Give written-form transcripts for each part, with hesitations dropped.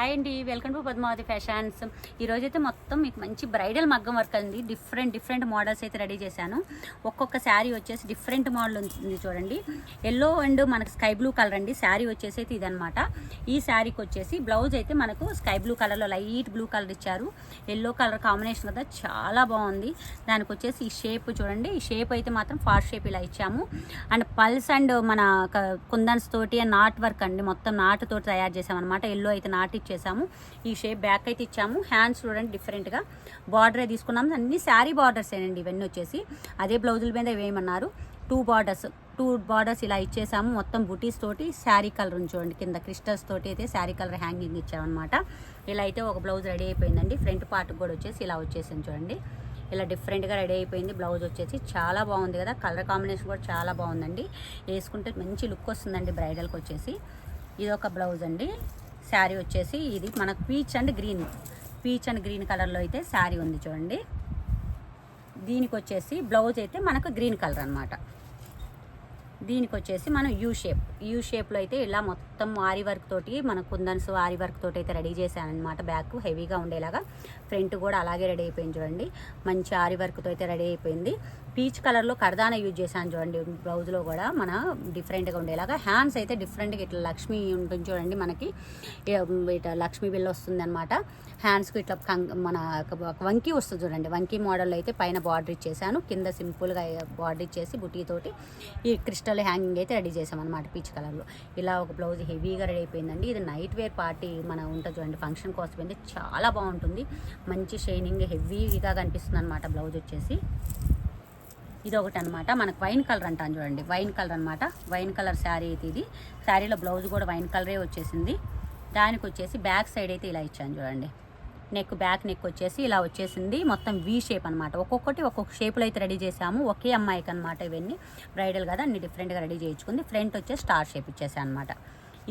Hi అండి, welcome to Padmavati fashions. ఈరోజు అయితే మొత్తం మీకు మంచి బ్రైడల్ మగ్గం వర్క్ అండి. డిఫరెంట్ మోడల్స్ అయితే రెడీ చేశాను. ఒక్కొక్క శారీ వచ్చేసి డిఫరెంట్ మోడల్ ఉంది చూడండి. ఎల్లో అండ్ మనకు స్కై బ్లూ కలర్ అండి. శారీ వచ్చేసి అయితే ఇదనమాట. ఈ శారీకి వచ్చేసి బ్లౌజ్ అయితే మనకు స్కై బ్లూ కలర్లో లైట్ బ్లూ కలర్ ఇచ్చారు. ఎల్లో కలర్ కాంబినేషన్ కదా, చాలా బాగుంది. దానికి వచ్చేసి ఈ షేప్ చూడండి. ఈ షేప్ అయితే మాత్రం ఫాస్ట్ షేప్ ఇలా ఇచ్చాము. అండ్ పల్స్ అండ్ మన కుందన్స్ తోటి నాట్ వర్క్ అండి, మొత్తం నాటు తోటి తయారు చేసామన్నమాట. ఎల్లో అయితే నాటు చేసాము. ఈ షేప్ బ్యాక్ అయితే ఇచ్చాము. హ్యాండ్స్ చూడండి డిఫరెంట్గా బార్డరే తీసుకున్నాము. అన్ని శారీ బార్డర్స్ ఏనండి ఇవన్నీ వచ్చేసి. అదే బ్లౌజుల మీద వేయమన్నారు. టూ బార్డర్స్ ఇలా ఇచ్చేసాము. మొత్తం బుటీస్ తోటి శారీ కలర్ చూడండి. కింద క్రిస్టల్స్ తోటి అయితే శారీ కలర్ హ్యాంగింగ్ ఇచ్చామన్నమాట. ఇలా అయితే ఒక బ్లౌజ్ రెడీ అయిపోయిందండి. ఫ్రంట్ పార్ట్ కూడా వచ్చేసి ఇలా వచ్చేసింది చూడండి. ఇలా డిఫరెంట్గా రెడీ అయిపోయింది. బ్లౌజ్ వచ్చేసి చాలా బాగుంది కదా, కలర్ కాంబినేషన్ కూడా చాలా బాగుందండి. వేసుకుంటే మంచి లుక్ వస్తుందండి బ్రైడల్కి వచ్చేసి. ఇది ఒక బ్లౌజ్ అండి. శారీ వచ్చేసి ఇది మనకు పీచ్ అండ్ గ్రీన్ కలర్లో అయితే శారీ ఉంది చూడండి. దీనికి వచ్చేసి బ్లౌజ్ అయితే మనకు గ్రీన్ కలర్ అనమాట. దీనికి వచ్చేసి మనం యూ షేప్లో అయితే ఇలా మొత్తం ఆరి వర్క్ తోటి మన కుందన్స్ ఆరి వర్క్ తోటి అయితే రెడీ చేశాను అనమాట. బ్యాక్ హెవీగా ఉండేలాగా, ఫ్రంట్ కూడా అలాగే రెడీ అయిపోయింది చూడండి. మంచి ఆరి వర్క్తో అయితే రెడీ అయిపోయింది. పీచ్ కలర్లో కర్దానా యూజ్ చేశాను చూడండి. బ్లౌజ్లో కూడా మన డిఫరెంట్గా ఉండేలాగా. హ్యాండ్స్ అయితే డిఫరెంట్గా ఇట్లా లక్ష్మి ఉంటుంది చూడండి. మనకి ఇట్లా లక్ష్మీ బిల్ వస్తుంది అనమాట. హ్యాండ్స్కి ఇట్లా మన వంకీ వస్తుంది చూడండి. వంకీ మోడల్లో అయితే పైన బార్డర్ ఇచ్చేసాను. కింద సింపుల్గా బార్డర్ ఇచ్చేసి బుటీతోటి ఈ క్రిస్టల్ హ్యాంగింగ్ అయితే రెడీ చేసామన్నమాట పీచ్ కలర్లో. ఇలా ఒక బ్లౌజ్ హెవీగా రెడీ అయిపోయిందండి. ఇది నైట్ వేర్ పార్టీ మన ఉంటుంది చూడండి, ఫంక్షన్ కోసం అయితే చాలా బాగుంటుంది. మంచి షైనింగ్ హెవీగా కనిపిస్తుంది అనమాట బ్లౌజ్ వచ్చేసి. ఇది ఒకటి అనమాట. మనకు వైన్ కలర్ అంటాను చూడండి. వైన్ కలర్ అనమాట. వైన్ కలర్ శారీ అయితే ఇది. శారీలో బ్లౌజ్ కూడా వైన్ కలరే వచ్చేసింది. దానికి వచ్చేసి బ్యాక్ సైడ్ అయితే ఇలా ఇచ్చాను చూడండి. బ్యాక్ నెక్ వచ్చేసి ఇలా వచ్చేసింది. మొత్తం వీ షేప్ అనమాట. ఒక్కొక్క షేప్లో అయితే రెడీ చేసాము. ఒకే అమ్మాయికి అనమాట. ఇవన్నీ బ్రైడల్ కదా, అన్ని డిఫరెంట్గా రెడీ చేయించుకుంది. ఫ్రంట్ వచ్చేసి స్టార్ షేప్ ఇచ్చేసాను అనమాట.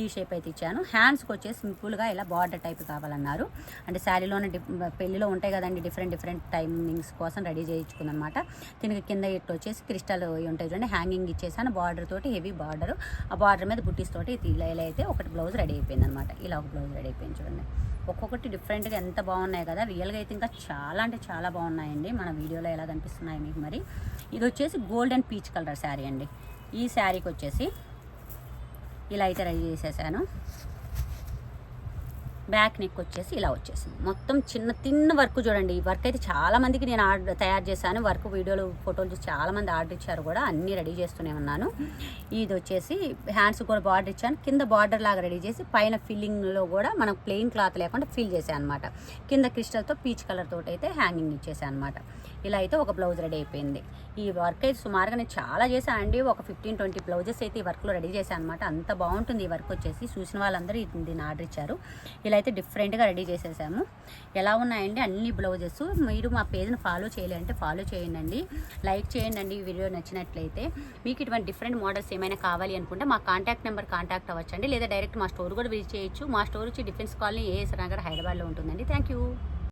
ఈ షేప్ అయితే ఇచ్చాను. హ్యాండ్స్కి వచ్చేసి సింపుల్గా ఇలా బార్డర్ టైప్ కావాలన్నారు. అంటే శారీలోనే పెళ్లిలో ఉంటాయి కదండి, డిఫరెంట్ టైమింగ్స్ కోసం రెడీ చేయించుకుంది అనమాట. దీనికి కింద ఇట్టు వచ్చేసి క్రిస్టల్ ఉంటాయి చూడండి, హ్యాంగింగ్ ఇచ్చేసాను. బార్డర్ తోటి హెవీ బార్డర్, ఆ బార్డర్ మీద బుట్టీస్ తోటి ఇలా అయితే ఒకటి బ్లౌజ్ రెడీ అయిపోయింది అనమాట. ఇలా ఒక బ్లౌజ్ రెడీ అయిపోయింది చూడండి. ఒక్కొక్కటి డిఫరెంట్గా ఎంత బాగున్నాయి కదా. రియల్గా అయితే ఇంకా చాలా అంటే చాలా బాగున్నాయండి. మన వీడియోలో ఎలా కనిపిస్తున్నాయి మీకు మరి. ఇది వచ్చేసి gold and peach colour sari అండి. ఈ శారీకి వచ్చేసి ఇలా అయితే రెడీ చేసేసాను. బ్యాక్ నెక్ వచ్చేసి ఇలా వచ్చేసింది. మొత్తం తిన్న వర్క్ చూడండి. ఈ వర్క్ అయితే చాలా మందికి నేను తయారు చేశాను. వర్క్ వీడియోలు ఫోటోలు చూసి చాలామంది ఆర్డర్ ఇచ్చారు కూడా. అన్నీ రెడీ చేస్తూనే ఉన్నాను. ఇది వచ్చేసి హ్యాండ్స్ కూడా బార్డర్ ఇచ్చాను. కింద బార్డర్ లాగా రెడీ చేసి పైన ఫిల్లింగ్లో కూడా మనం ప్లెయిన్ క్లాత్ లేకుండా ఫిల్ చేశాను అనమాట. కింద క్రిస్టల్తో పీచ్ కలర్ తోటి అయితే హ్యాంగింగ్ ఇచ్చేసాను అనమాట. ఇలా అయితే ఒక బ్లౌజ్ రెడీ అయిపోయింది. ఈ వర్క్ అయితే సుమారుగా నేను చాలా చేశానండి. ఒక 15-20 బ్లౌజెస్ అయితే ఈ వర్క్లో రెడీ చేశాను అనమాట. అంత బాగుంటుంది ఈ వర్క్ వచ్చేసి. చూసిన వాళ్ళందరూ దీన్ని ఆర్డర్ ఇచ్చారు. ఇలా అయితే డిఫరెంట్గా రెడీ చేసేసాము. ఎలా ఉన్నాయండి అన్ని బ్లౌజెస్. మీరు మా పేజ్ని ఫాలో చేయాలంటే ఫాలో చేయండి, లైక్ చేయండి. ఈ వీడియో నచ్చినట్లయితే మీకు ఇటువంటి డిఫరెంట్ మోడల్స్ ఏమైనా కావాలి అనుకుంటే మా కాంటాక్ట్ నెంబర్ కాంటాక్ట్ అవ్వచ్చండి. లేదా డైరెక్ట్ మా స్టోర్ కూడా విజిట్ చేయొచ్చు. మా స్టోర్ వచ్చి డిఫెన్స్ కాలనీ ఏఎస్ నగర్ హైదరాబాద్లో ఉంటుందండి. Thank you.